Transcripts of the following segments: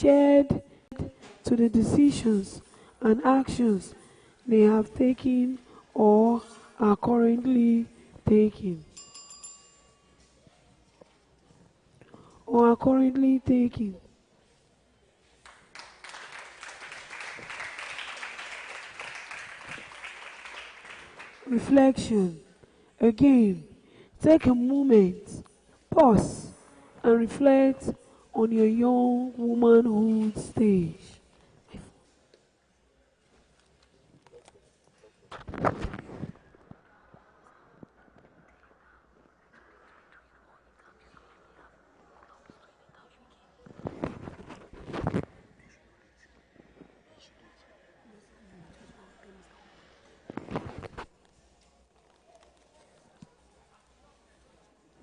shared to the decisions and actions they have taken or are currently taking. Reflection. Again, take a moment, pause, and reflect on your young womanhood stage.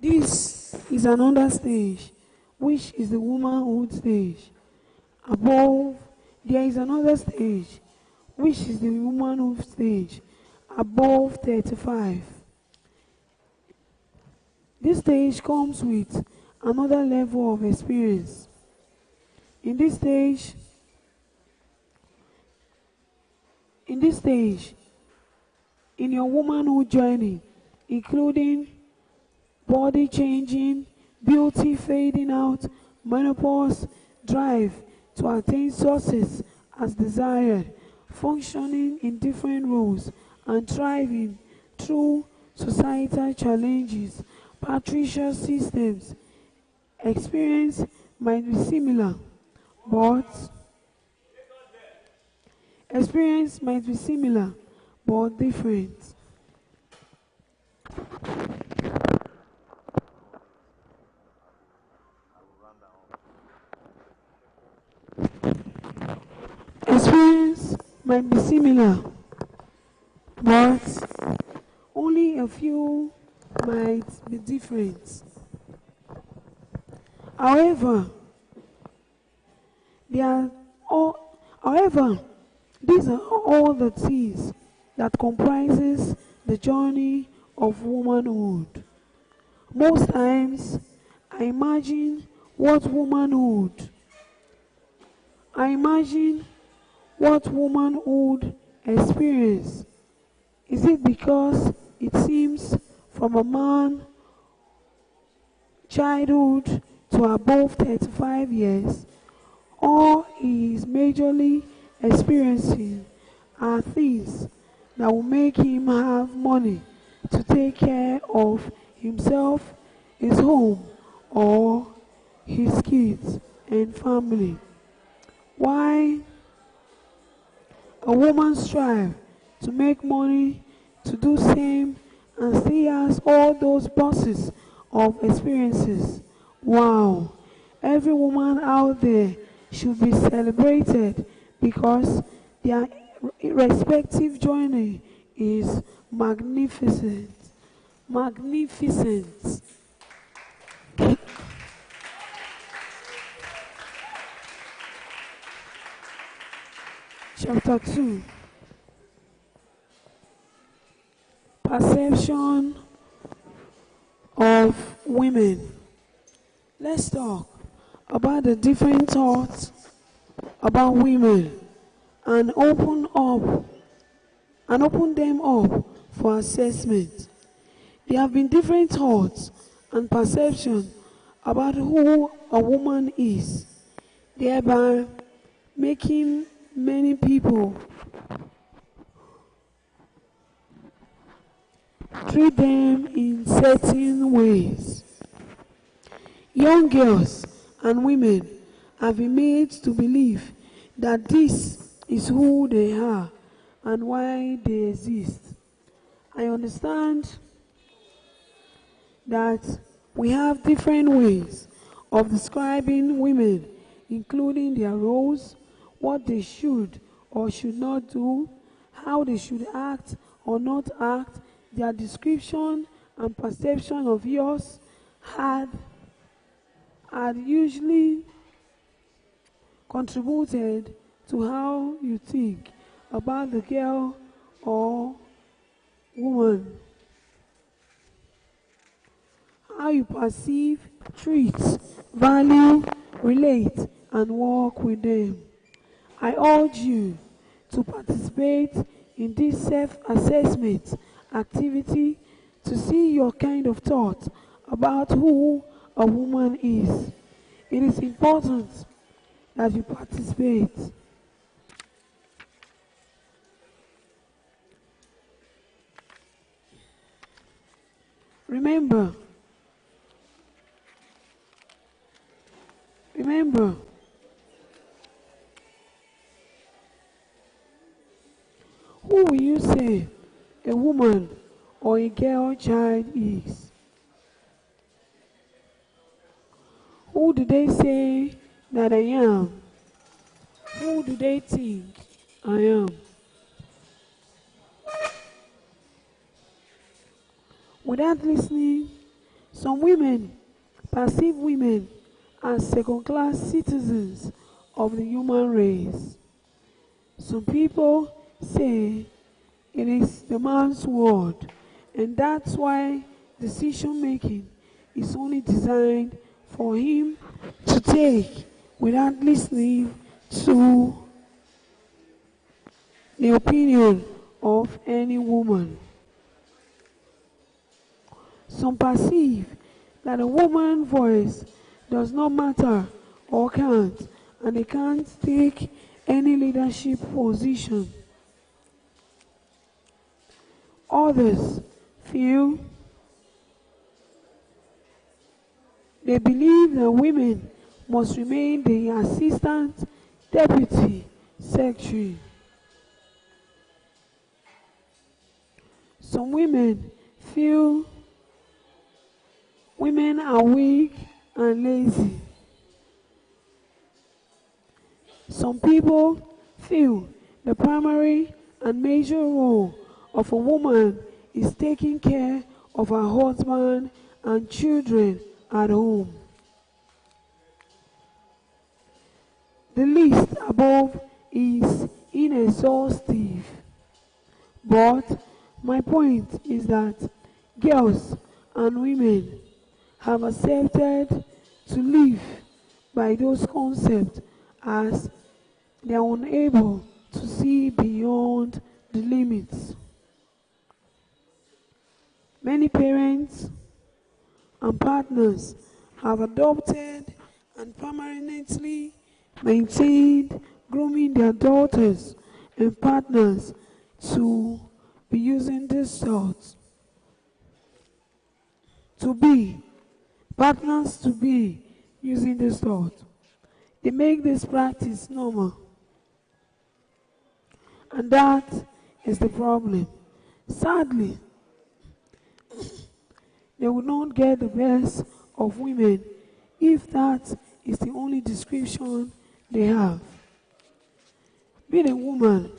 This is another stage, which is the womanhood stage. Above, there is another stage, which is the womanhood stage, above 35. This stage comes with another level of experience. In this stage, in your womanhood journey, including body changing, beauty fading out, menopause, drive to attain success as desired, functioning in different roles, and thriving through societal challenges, patriarchal systems. Experience might be similar, but different. Experience might be similar, but only a few might be different. However, these are all the things that comprises the journey of womanhood. Most times, I imagine what womanhood experience. Is it because it seems from a man childhood to above 35 years, or he is majorly experiencing are things that will make him have money to take care of himself, his home, or his kids and family? Why a woman strive to make money to do same and still has all those buses of experiences? Wow, every woman out there should be celebrated because their respective journey is magnificent. Chapter 2. Perception of women. Let's talk about the different thoughts about women and open them up for assessment. There have been different thoughts and perceptions about who a woman is, thereby making many people treat them in certain ways. Young girls and women have been made to believe that this is who they are and why they exist. I understand that we have different ways of describing women, including their roles, what they should or should not do, how they should act or not act. Their description and perception of yours had usually contributed to how you think about the girl or woman. How you perceive, treat, value, relate, and walk with them. I urge you to participate in this self-assessment activity to see your kind of thought about who a woman is. It is important that you participate. Remember, who will you say a woman or a girl child is? Who do they say that I am? Who do they think I am? Without listening, some women perceive women as second-class citizens of the human race. Some people say it is the man's world, and that's why decision-making is only designed for him to take without listening to the opinion of any woman. Some perceive that a woman's voice does not matter or count, and they can't take any leadership position. Others feel they believe that women must remain the assistant deputy secretary. Some women feel women are weak and lazy. Some people feel the primary and major role of a woman is taking care of her husband and children at home. The list above is inexhaustive, but my point is that girls and women have accepted to live by those concepts as they are unable to see beyond the limits. Many parents and partners have adopted and permanently maintained grooming their daughters and partners to be using this thought. To be using this thought. They make this practice normal. And that is the problem. Sadly, they will not get the best of women if that is the only description they have. Being a woman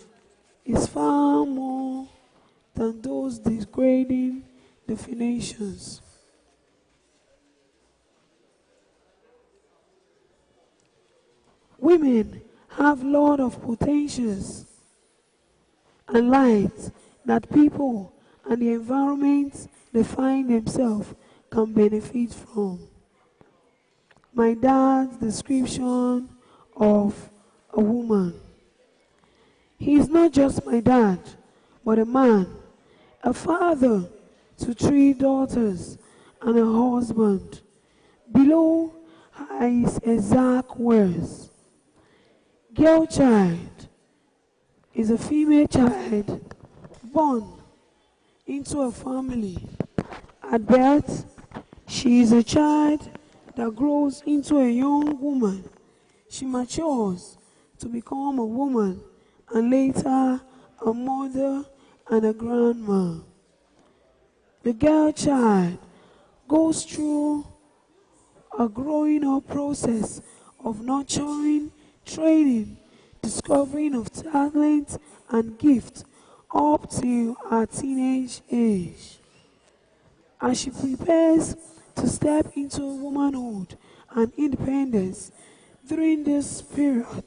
is far more than those degrading definitions. Women have a lot of potentials and light that people and the environment they find themselves can benefit from. My dad's description of a woman. He is not just my dad, but a man, a father to 3 daughters and a husband. Below are his exact words. Girl child is a female child born into a family. At birth, she is a child that grows into a young woman. She matures to become a woman and later a mother and a grandma. The girl child goes through a growing up process of nurturing, training, discovering of talent and gift up till her teenage age. As she prepares to step into womanhood and independence, during this period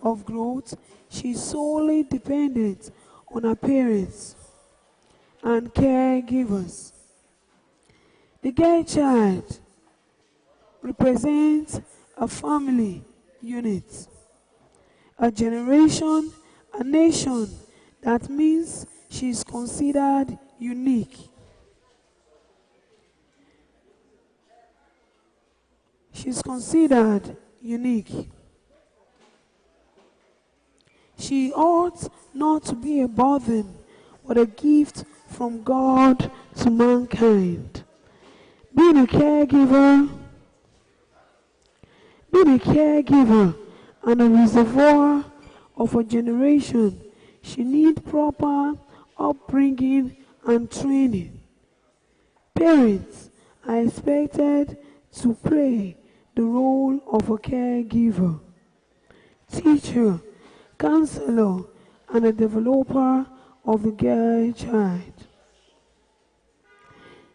of growth, she is solely dependent on her parents and caregivers. The girl child represents a family unit. A generation, a nation, that means she is considered unique. She is considered unique. She ought not to be a burden, but a gift from God to mankind. Being a caregiver and a reservoir of a generation, she needs proper upbringing and training. Parents are expected to play the role of a caregiver, teacher, counselor, and a developer of the girl child.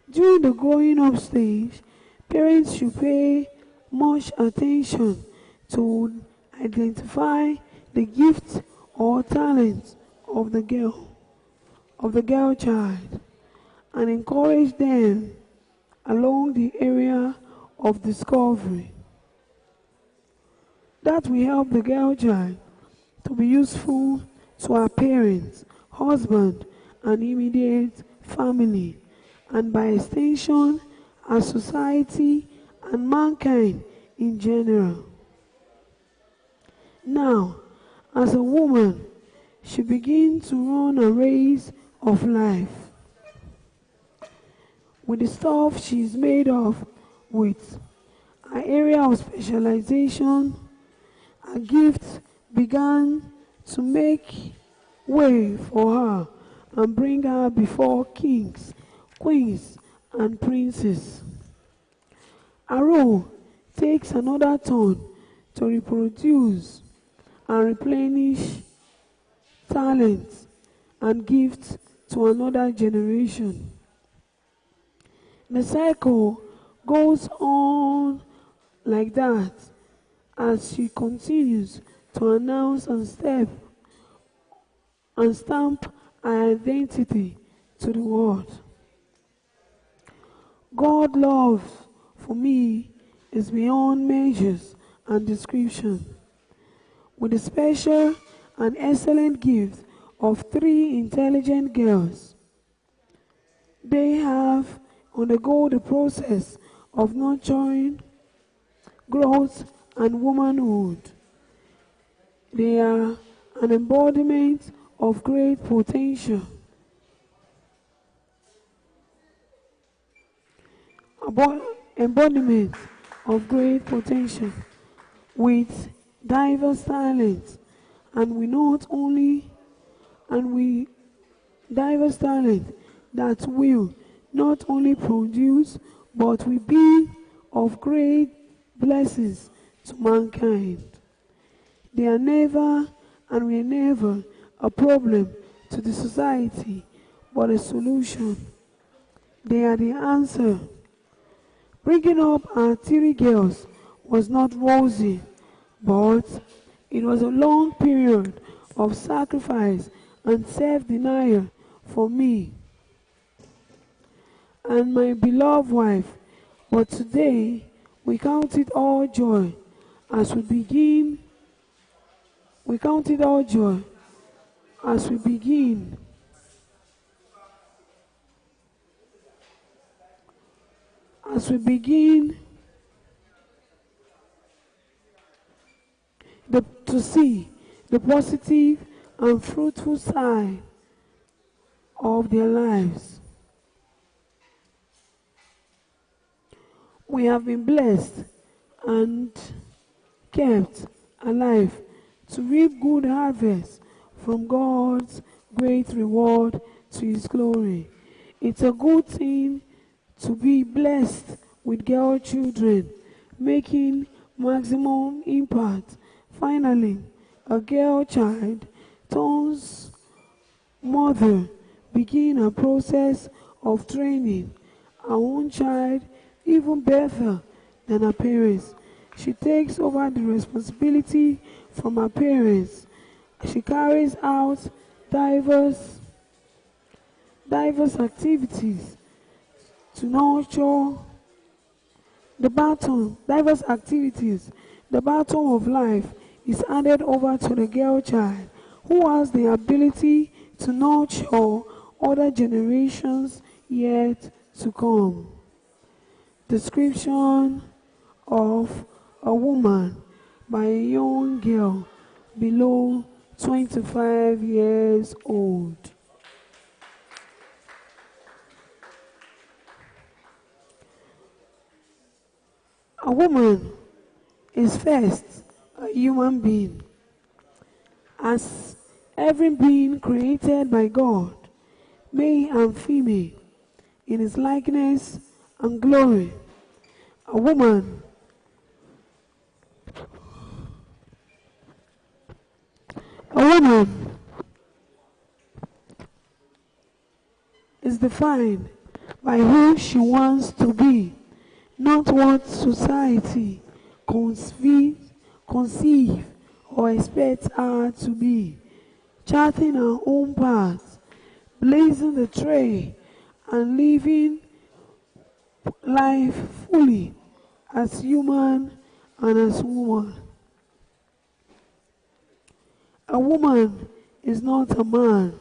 During the growing up stage, parents should pay much attention to identify the gifts or talents of the girl child, and encourage them along the area of discovery. That will help the girl child to be useful to her parents, husband, and immediate family, and by extension, our society and mankind in general. Now, as a woman, she begins to run a race of life with the stuff she is made of, with her area of specialization. Her gifts began to make way for her and bring her before kings, queens, and princes. Her role takes another turn to reproduce and replenish talents and gifts to another generation. The cycle goes on like that as she continues to announce and stamp her identity to the world. God's love for me is beyond measures and description. With the special and excellent gift of 3 intelligent girls, they have undergone the process of nurturing, growth, and womanhood. They are an embodiment of great potential. Embodiment of great potential with diverse talents, and diverse talent that will not only produce but will be of great blessings to mankind. They are never and will never a problem to the society, but a solution. They are the answer. Bringing up our 3 girls was not rosy, but it was a long period of sacrifice and self-denial for me and my beloved wife. But today, we count it all joy as we begin. We count it all joy as we begin to see the positive and fruitful side of their lives. We have been blessed and kept alive to reap good harvest from God's great reward to His glory. It's a good thing to be blessed with girl children, making maximum impact. Finally, a girl child turns mother, begin a process of training her own child even better than her parents. She takes over the responsibility from her parents. She carries out diverse activities to nurture the baton, diverse activities The baton of life is handed over to the girl child, who has the ability to nurture other generations yet to come. Description of a woman by a young girl below 25 years old. A woman is first a human being. As every being created by God, male and female, in his likeness and glory, a woman is defined by who she wants to be, not what society conceive or expect her to be. Charting her own path, blazing the trail, and living life fully as human and as woman. A woman is not a man.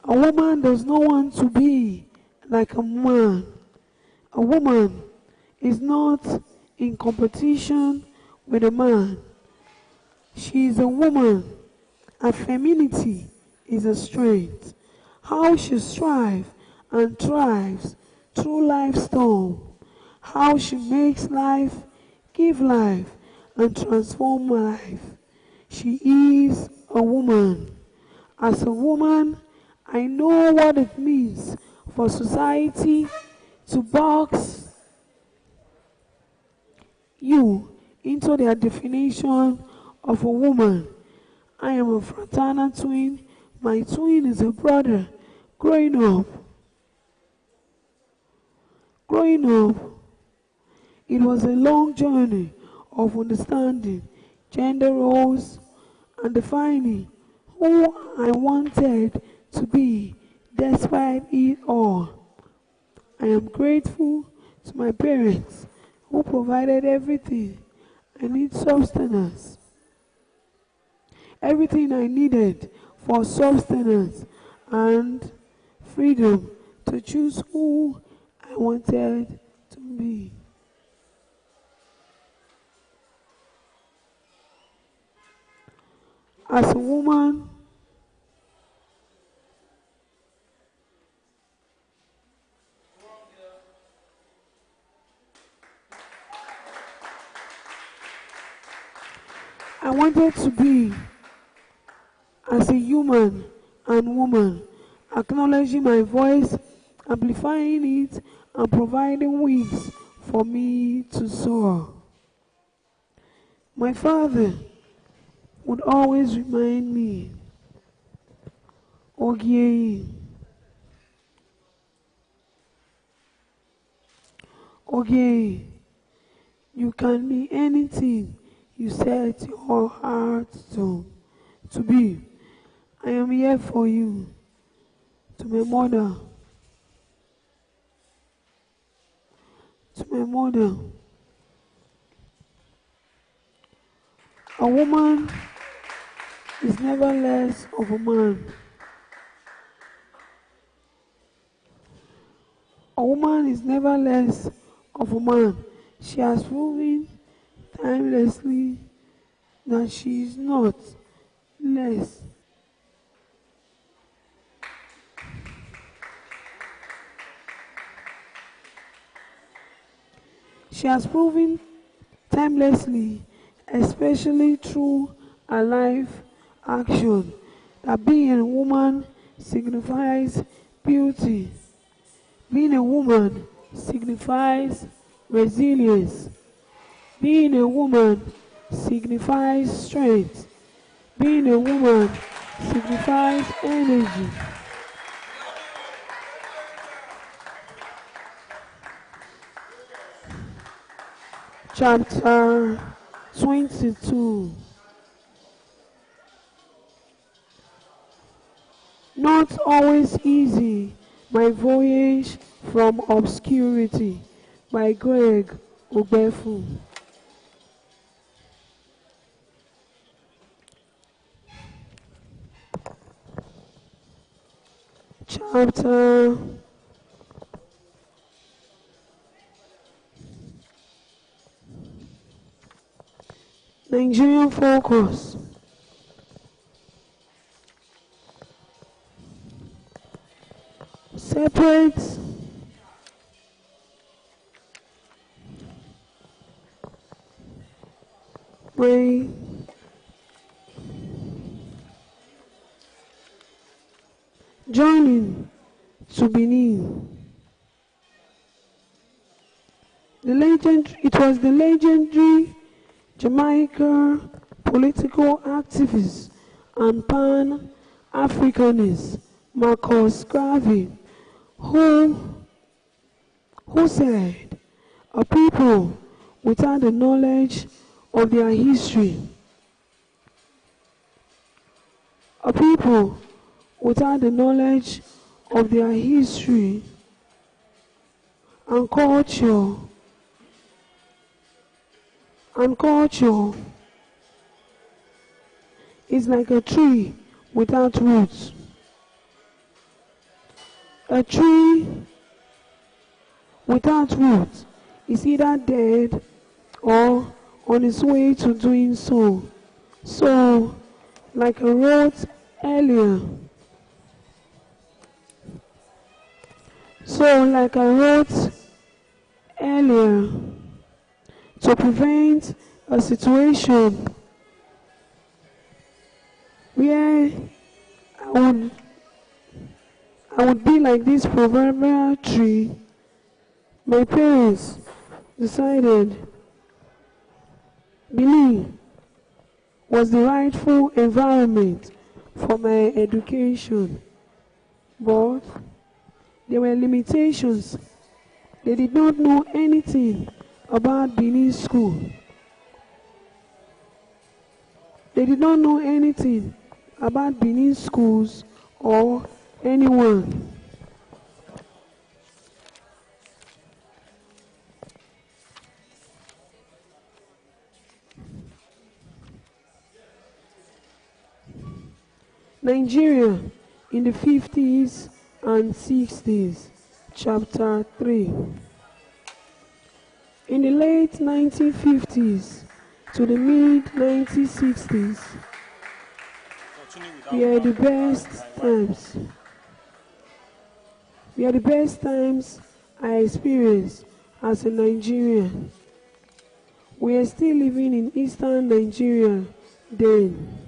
A woman does not want to be like a man. A woman is not in competition with a man. She is a woman. Her femininity is a strength. How she strives and thrives through life's storm. How she makes life, give life, and transform life. She is a woman. As a woman, I know what it means for society to box you into their definition of a woman. I am a fraternal twin. My twin is a brother. Growing up, it was a long journey of understanding gender roles and defining who I wanted to be despite it all. I am grateful to my parents who provided everything I need sustenance. Everything I needed for sustenance and freedom to choose who I wanted to be. As a woman, I wanted to be as a human and woman, acknowledging my voice, amplifying it, and providing wings for me to soar. My father would always remind me, Ogie, you can be anything you set your heart to be. I am here for you. To my mother. A woman is never less of a man. A woman is never less of a man. She has proven timelessly that she is not less. She has proven timelessly, especially through her life action, that being a woman signifies beauty. Being a woman signifies resilience. Being a woman signifies strength. Being a woman signifies energy. Chapter 22. Not always easy, my voyage from obscurity, by Greg Ogbefu. chapter Nigerian focus. Separate my joining to Benin. It was the legendary Jamaica political activist and Pan-Africanist Marcus Garvey who said, "A people without the knowledge of their history, a people without the knowledge of their history and culture is like a tree without roots. A tree without roots is either dead or on its way to doing so. So, like I wrote earlier, to prevent a situation where I would be like this proverbial tree, my parents decided Benin was the rightful environment for my education. But there were limitations. They did not know anything about Benin school. They did not know anything about Benin schools or anyone. Nigeria in the 50s and 60s, chapter 3. In the late 1950s to the mid-1960s, we are the best times. We are the best times I experienced as a Nigerian. We are still living in Eastern Nigeria then.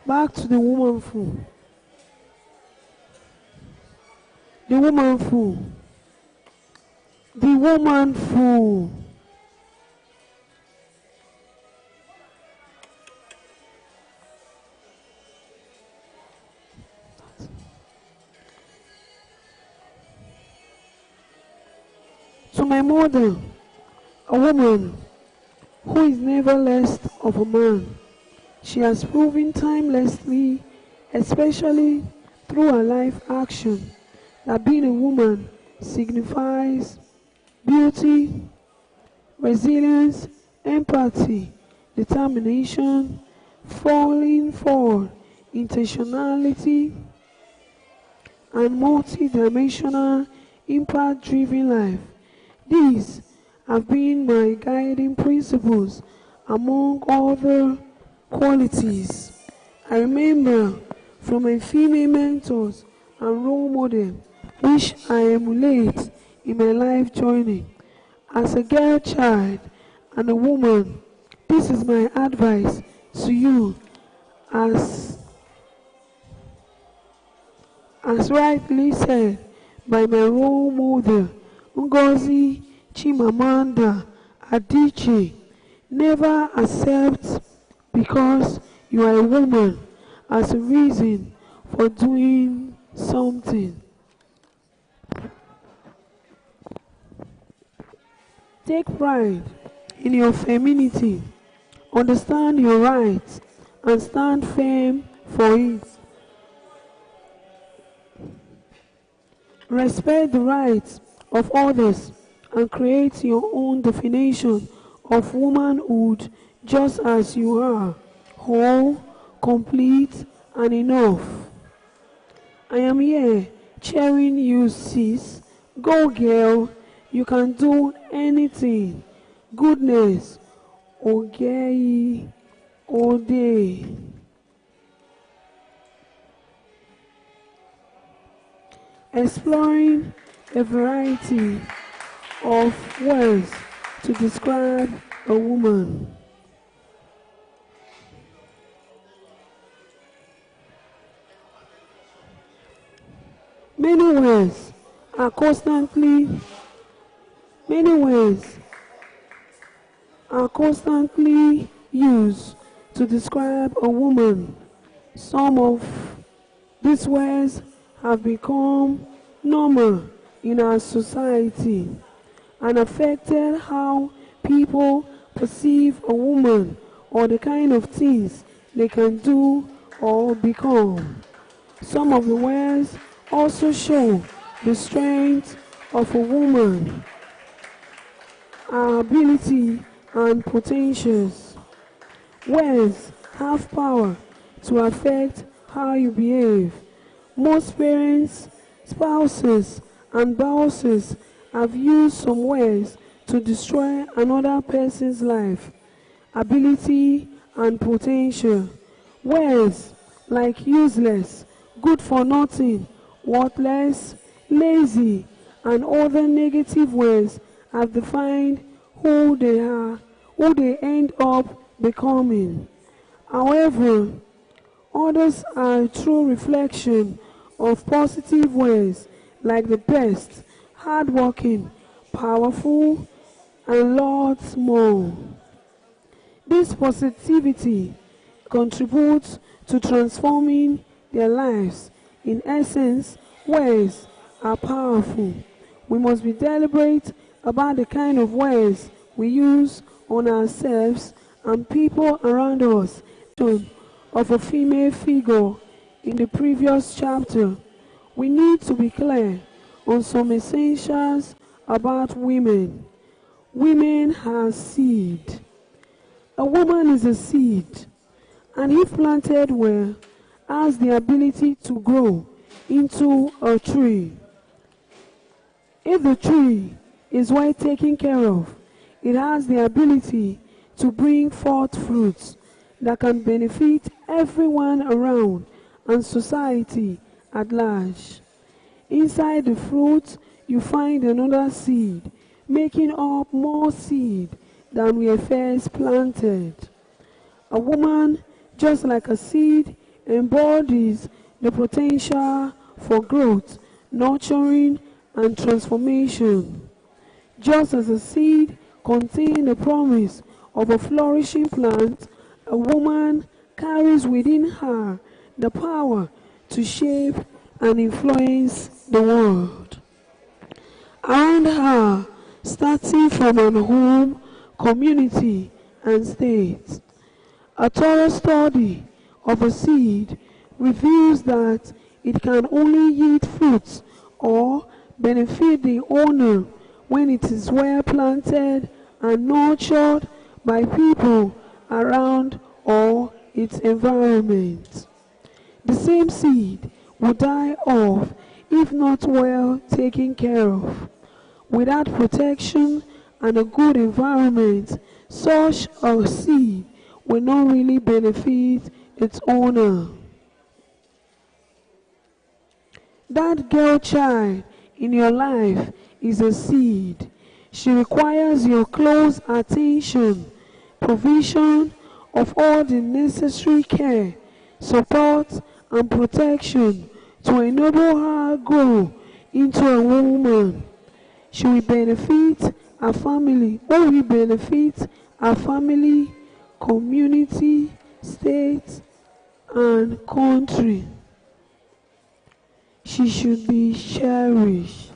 Back to the woman fool. The woman fool. The woman fool. To my mother, a woman who is never less of a man, she has proven timelessly, especially through her life action, that being a woman signifies beauty, resilience, empathy, determination, falling forward, intentionality, and multi-dimensional, impact-driven life. These have been my guiding principles among other qualities I remember from my female mentors and role models, which I emulate in my life journey. As a girl child and a woman, this is my advice to you as rightly said by my role model, Ngozi Chimamanda Adichie. Never accept because you are a woman as a reason for doing something. Take pride in your femininity, understand your rights, and stand firm for it. Respect the rights of others and create your own definition of womanhood just as you are, whole, complete, and enough. I am here cheering you, sis. Go, girl. You can do anything. Goodness. Okay. Ode. Exploring a variety of words to describe a woman. Many words are constantly used to describe a woman. Some of these words have become normal in our society and affected how people perceive a woman or the kind of things they can do or become. Some of the words also show the strength of a woman, her ability and potentials. Words have power to affect how you behave. Most parents, spouses, and bosses have used some words to destroy another person's life, ability, and potential. Words like useless, good for nothing, worthless, lazy, and other negative words have defined who they are, who they end up becoming. However, others are a true reflection of positive words like the best, hardworking, powerful, and lots more. This positivity contributes to transforming their lives. In essence, words are powerful. We must be deliberate about the kind of words we use on ourselves and people around us. Of a female figure in the previous chapter, we need to be clear on some essentials about women. Women are seed. A woman is a seed, and if planted well, has the ability to grow into a tree. If the tree is well taken care of, it has the ability to bring forth fruits that can benefit everyone around and society at large. Inside the fruit, you find another seed, making up more seed than were first planted. A woman, just like a seed, embodies the potential for growth, nurturing, and transformation. Just as a seed contains the promise of a flourishing plant, a woman carries within her the power to shape and influence the world around her, starting from her home, community, and state. A thorough study of a seed reveals that it can only yield fruits or benefit the owner when it is well planted and nurtured by people around or its environment. The same seed will die off if not well taken care of. Without protection and a good environment, such a seed will not really benefit its owner. That girl child in your life is a seed. She requires your close attention, provision of all the necessary care, support, and protection to enable her grow into a woman. She will benefit her family, who will benefit her family, community, state, and country. She should be cherished.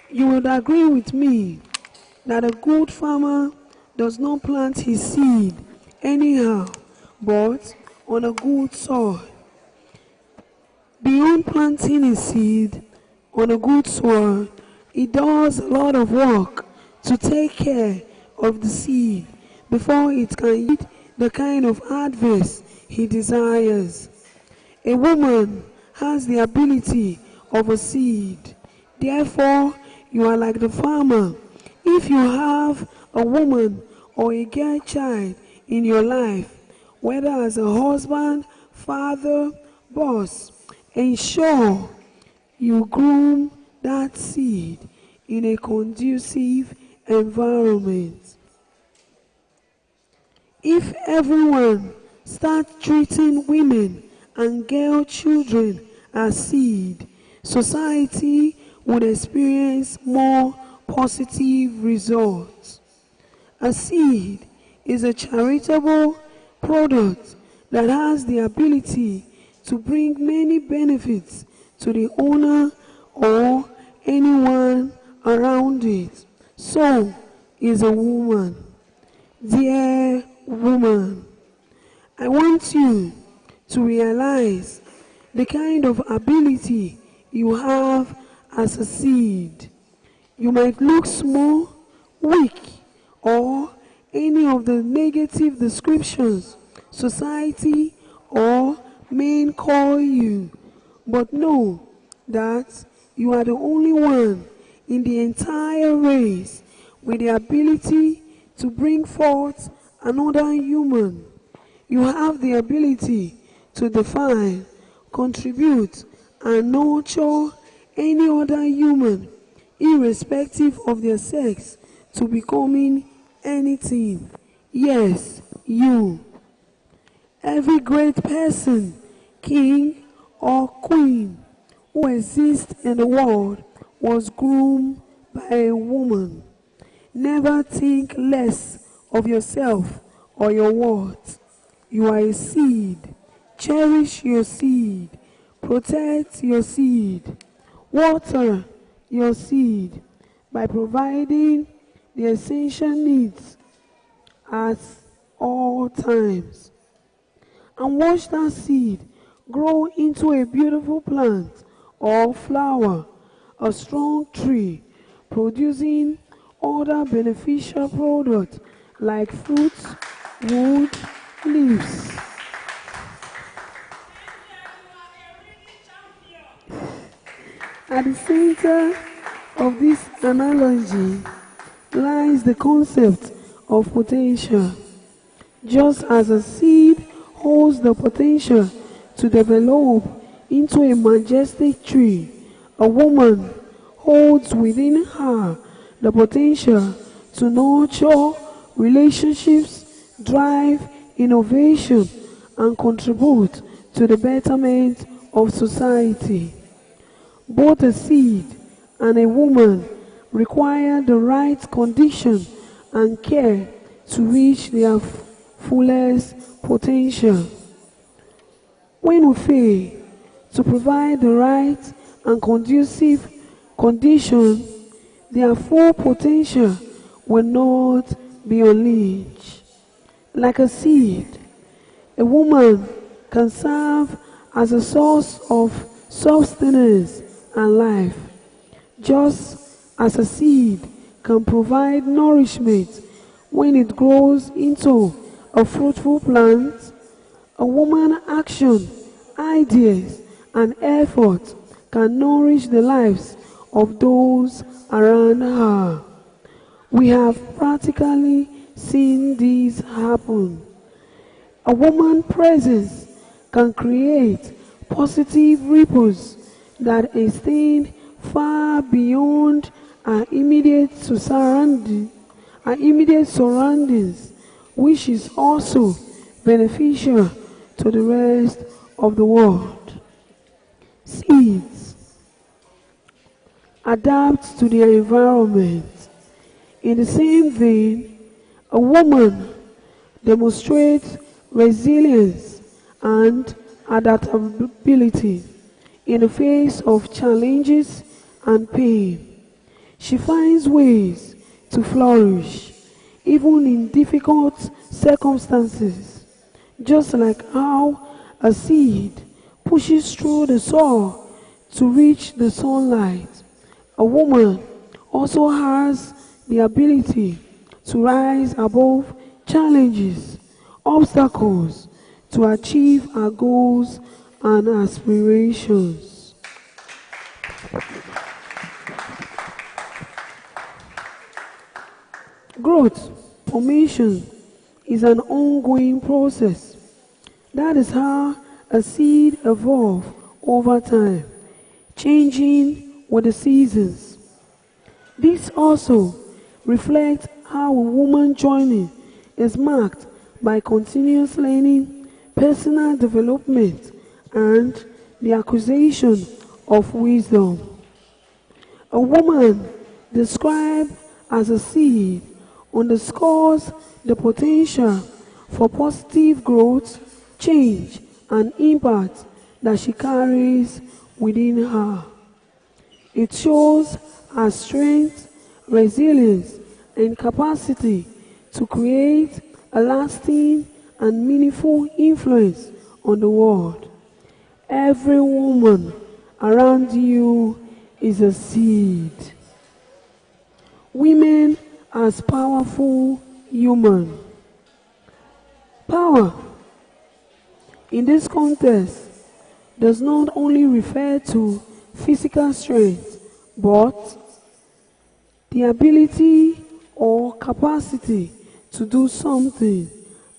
You would agree with me that a good farmer does not plant his seed anyhow, but on a good soil. Beyond planting a seed on a good soil, it does a lot of work to take care of the seed before it can yield the kind of harvest he desires. A woman has the ability of a seed. Therefore, you are like the farmer. If you have a woman or a girl child in your life, whether as a husband, father, boss, ensure you groom that seed in a conducive environment. If everyone starts treating women and girl children as seed, society would experience more positive results. A seed is a charitable product that has the ability to bring many benefits to the owner or anyone around it. So is a woman. Dear woman, I want you to realize the kind of ability you have as a seed. You might look small, weak, or any of the negative descriptions society or men call you, but know that you are the only one in the entire race with the ability to bring forth another human. You have the ability to define, contribute, and nurture any other human, irrespective of their sex, to becoming anything. Yes, you. Every great person, king or queen, who exists in the world was groomed by a woman. Never think less of yourself or your worth. You are a seed. Cherish your seed. Protect your seed. Water your seed by providing the essential needs at all times. And watch that seed grow into a beautiful plant or flower, a strong tree, producing other beneficial products like fruits, wood, leaves. At the center of this analogy lies the concept of potential. Just as a seed holds the potential to develop into a majestic tree, a woman holds within her the potential to nurture relationships, drive innovation, and contribute to the betterment of society. Both a seed and a woman require the right condition and care to reach their fullest potential. When we fail to provide the right and conducive condition, their full potential will not be unleashed. Like a seed, a woman can serve as a source of sustenance and life, just as a seed can provide nourishment when it grows into a fruitful plant. A woman's action, ideas, and effort can nourish the lives of those around her. We have practically seen this happen. A woman's presence can create positive ripples that extend far beyond our immediate surroundings, which is also beneficial to the rest of the world. Seeds adapt to their environment. In the same vein, a woman demonstrates resilience and adaptability in the face of challenges and pain. She finds ways to flourish, even in difficult circumstances, just like how a seed pushes through the soil to reach the sunlight. A woman also has the ability to rise above challenges, obstacles, to achieve her goals and aspirations. Growth, formation, is an ongoing process. That is how a seed evolves over time, changing with the seasons. This also reflects how a woman's journey is marked by continuous learning, personal development, and the acquisition of wisdom. A woman described as a seed underscores the potential for positive growth, change, and impact that she carries within her. It shows her strength, resilience, and capacity to create a lasting and meaningful influence on the world. Every woman around you is a seed. Women as powerful human. Power, in this context, does not only refer to physical strength, but the ability or capacity to do something,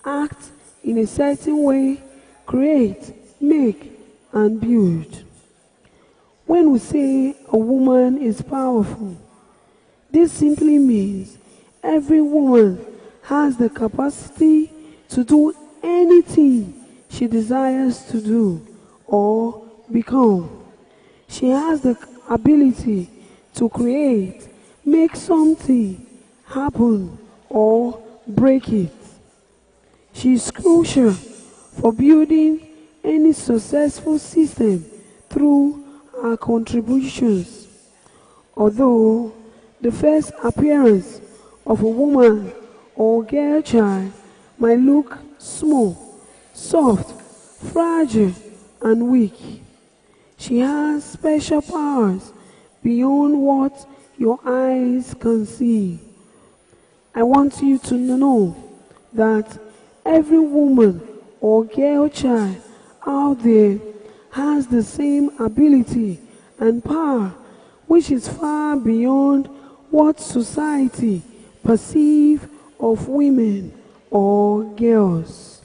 act in a certain way, create, make, and build. When we say a woman is powerful, this simply means every woman has the capacity to do anything she desires to do or become. She has the ability to create, make something happen, or break it. She is crucial for building any successful system through her contributions. Although the first appearance of a woman or girl child might look small, soft, fragile, and weak, she has special powers beyond what your eyes can see. I want you to know that every woman or girl child out there has the same ability and power, which is far beyond what society perceives of women or girls.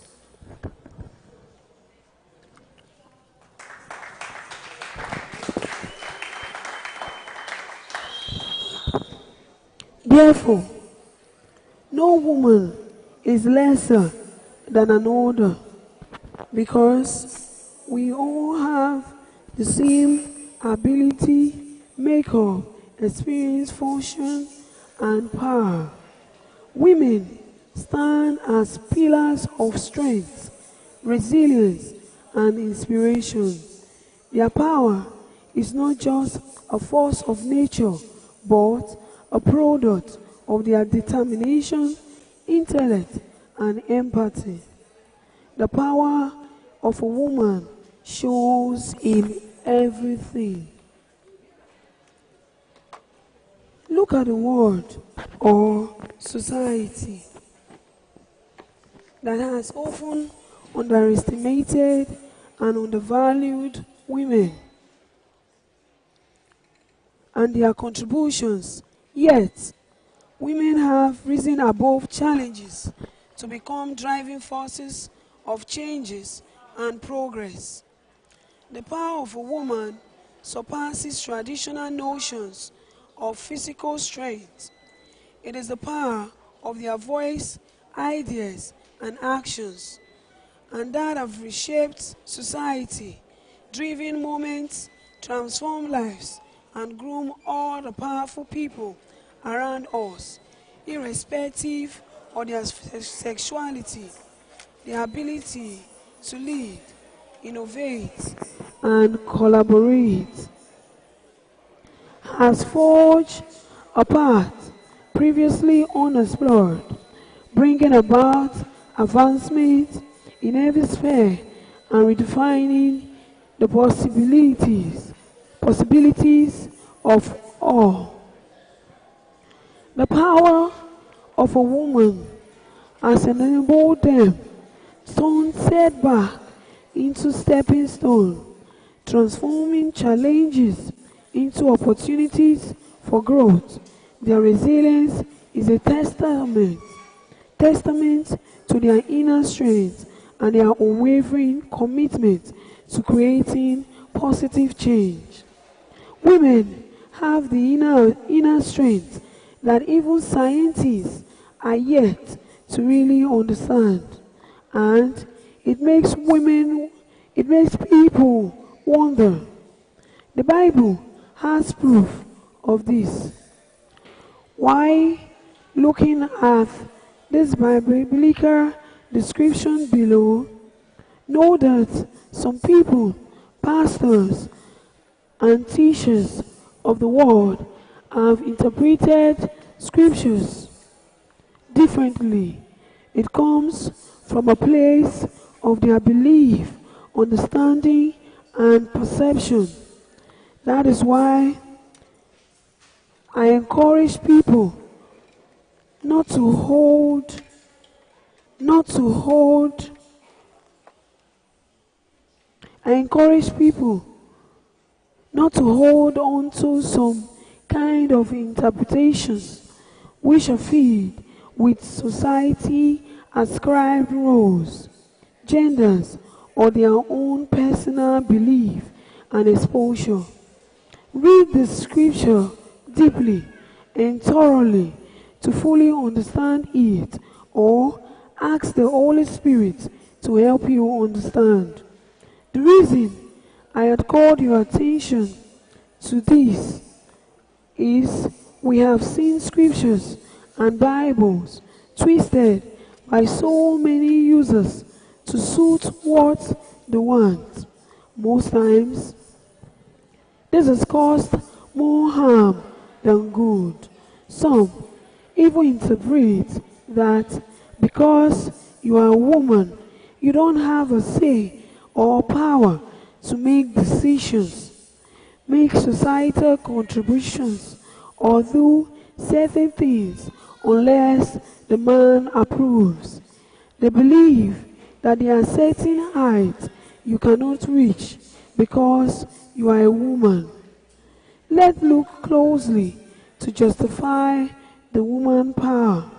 Therefore, no woman is lesser than another, because we all have the same ability, makeup, experience, function, and power. Women stand as pillars of strength, resilience, and inspiration. Their power is not just a force of nature, but a product of their determination, intellect, and empathy. The power of a woman shows in everything. Look at the world or society that has often underestimated and undervalued women and their contributions. Yet, women have risen above challenges to become driving forces of changes and progress. The power of a woman surpasses traditional notions of physical strength. It is the power of their voice, ideas, and actions, and that have reshaped society, driven moments, transformed lives, and groom all the powerful people around us, irrespective of their sexuality. The ability to lead, innovate, and collaborate has forged a path previously unexplored, bringing about advancement in every sphere and redefining the possibilities of all. The power of a woman has enabled them turn setback into stepping stone, transforming challenges into opportunities for growth. Their resilience is a testament to their inner strength and their unwavering commitment to creating positive change. Women have the inner strength that even scientists are yet to really understand, and it makes people wonder. The Bible has proof of this. Why, looking at this biblical description below, know that some people, pastors and teachers of the world, have interpreted scriptures differently. It comes from a place of their belief, understanding, and perception. That is why I encourage people not to hold on to some kind of interpretations which are filled with society ascribed roles, genders, or their own personal belief and exposure. Read the scripture deeply and thoroughly to fully understand it, or ask the Holy Spirit to help you understand. The reason I had called your attention to this is we have seen scriptures and Bibles twisted by so many users to suit what they want. Most times, this has caused more harm than good. Some even interpret that because you are a woman, you don't have a say or power to make decisions, make societal contributions, or do certain things unless the man approves. They believe that there are certain heights you cannot reach because you are a woman. Let's look closely to justify the woman power.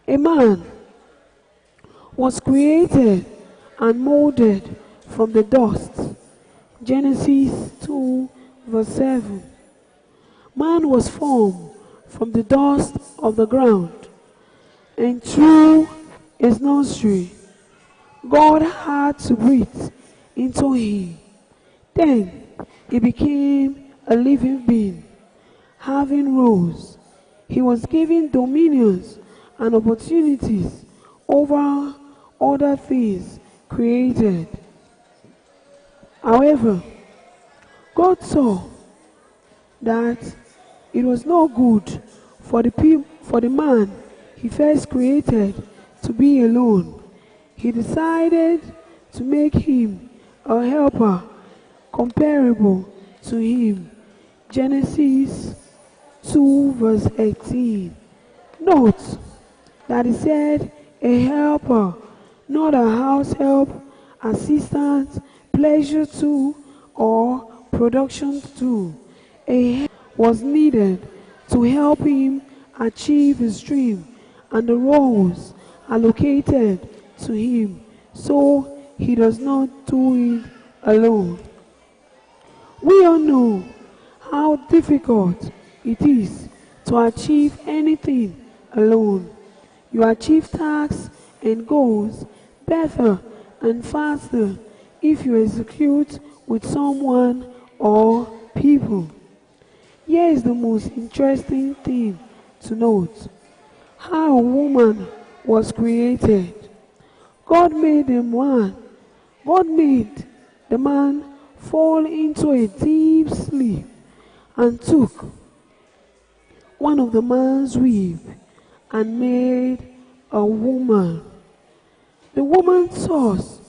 A man was created and molded from the dust. Genesis 2 verse 7. Man was formed from the dust of the ground, and through his nostril, God had to breathe into him. Then he became a living being, having roles. He was given dominions and opportunities over other things created. However, God saw that it was no good for the man he first created to be alone. He decided to make him a helper comparable to him. Genesis 2 verse 18. Note that he said a helper, not a house help, assistant, pleasure tool, or production tool. A help was needed to help him achieve his dream, and the roles allocated to him, so he does not do it alone. We all know how difficult it is to achieve anything alone. You achieve tasks and goals better and faster if you execute with someone or people. Here is the most interesting thing to note: how a woman was created. God made the man fall into a deep sleep and took one of the man's rib and made a woman. The woman's source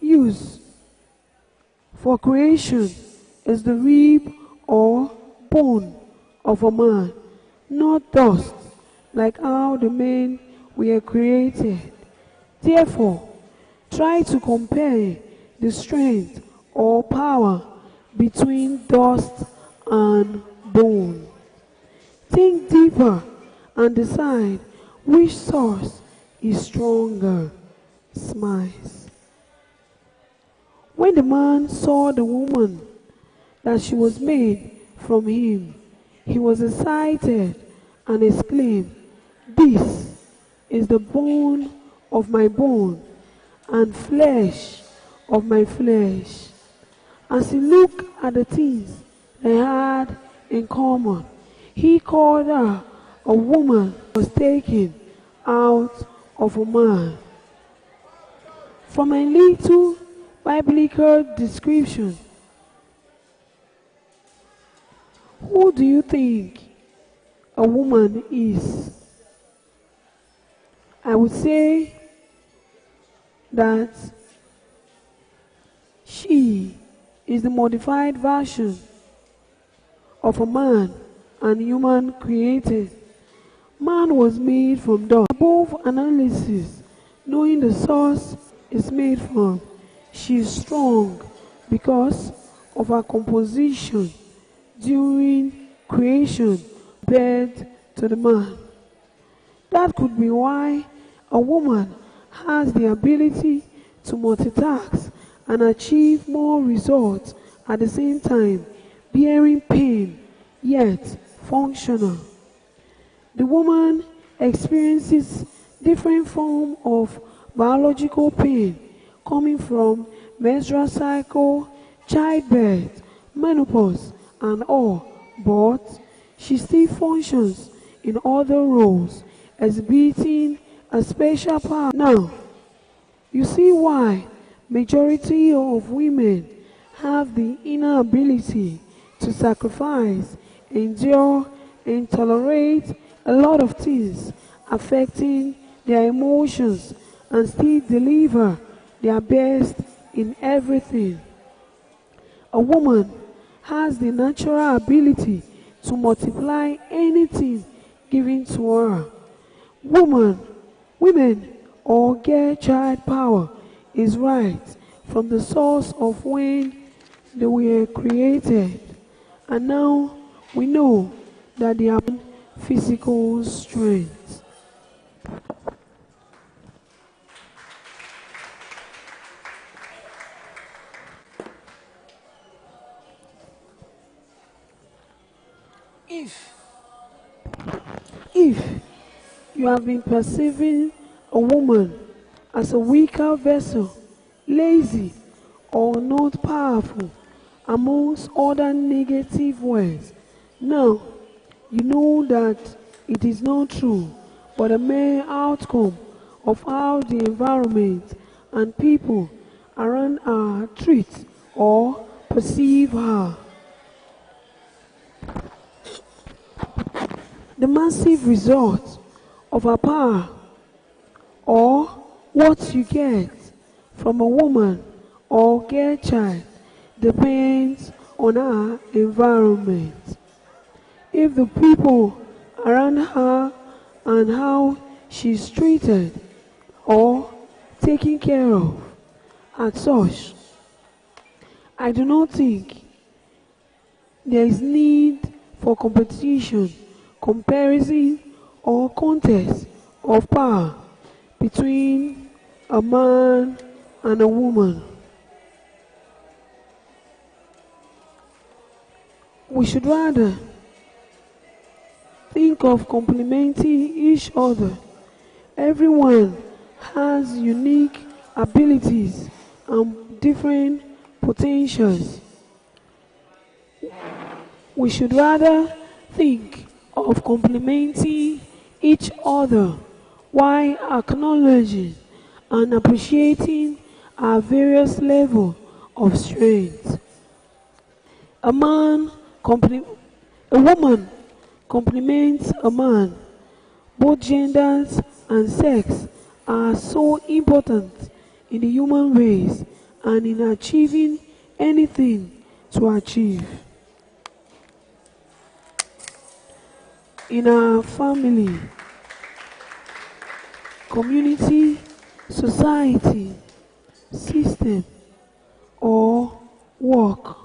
used For creation is the rib or bone of a man, not dust, like how the men were created. Therefore, try to compare the strength or power between dust and bone. Think deeper and decide which source is stronger. Smiles. When the man saw the woman, that she was made from him, he was excited and exclaimed, "This is the bone of my bone and flesh of my flesh." As he looked at the things they had in common, he called her a woman who was taken out of a man. From a little biblical description, who do you think a woman is? I would say that she is the modified version of a man and human created. Man was made from dust. Above analysis, knowing the source is made from, she is strong because of her composition during creation compared to the man. That could be why a woman has the ability to multitask and achieve more results at the same time, bearing pain, yet functional. The woman experiences different forms of biological pain coming from menstrual cycle, childbirth, menopause, and all, but she still functions in other roles, exhibiting a special power. Now, you see why majority of women have the inner ability to sacrifice, endure, and tolerate a lot of things affecting their emotions and still deliver their best in everything. A woman has the natural ability to multiply anything given to her. Women or girl child power is right from the source of when they were created, and now we know that they have physical strength. If you have been perceiving a woman as a weaker vessel, lazy, or not powerful, amongst other negative words, now you know that it is not true, but a mere outcome of how the environment and people around her treat or perceive her. The massive result of her power, or what you get from a woman or girl child, depends on her environment. If the people around her and how she is treated or taken care of as such, I do not think there is need for competition, comparison, or contest of power between a man and a woman. We should rather think of complementing each other. Everyone has unique abilities and different potentials. We should rather think of complementing each other while acknowledging and appreciating our various levels of strength. A woman complements a man. Both genders and sex are so important in the human race and in achieving anything to achieve. In our family, community, society, system, or work.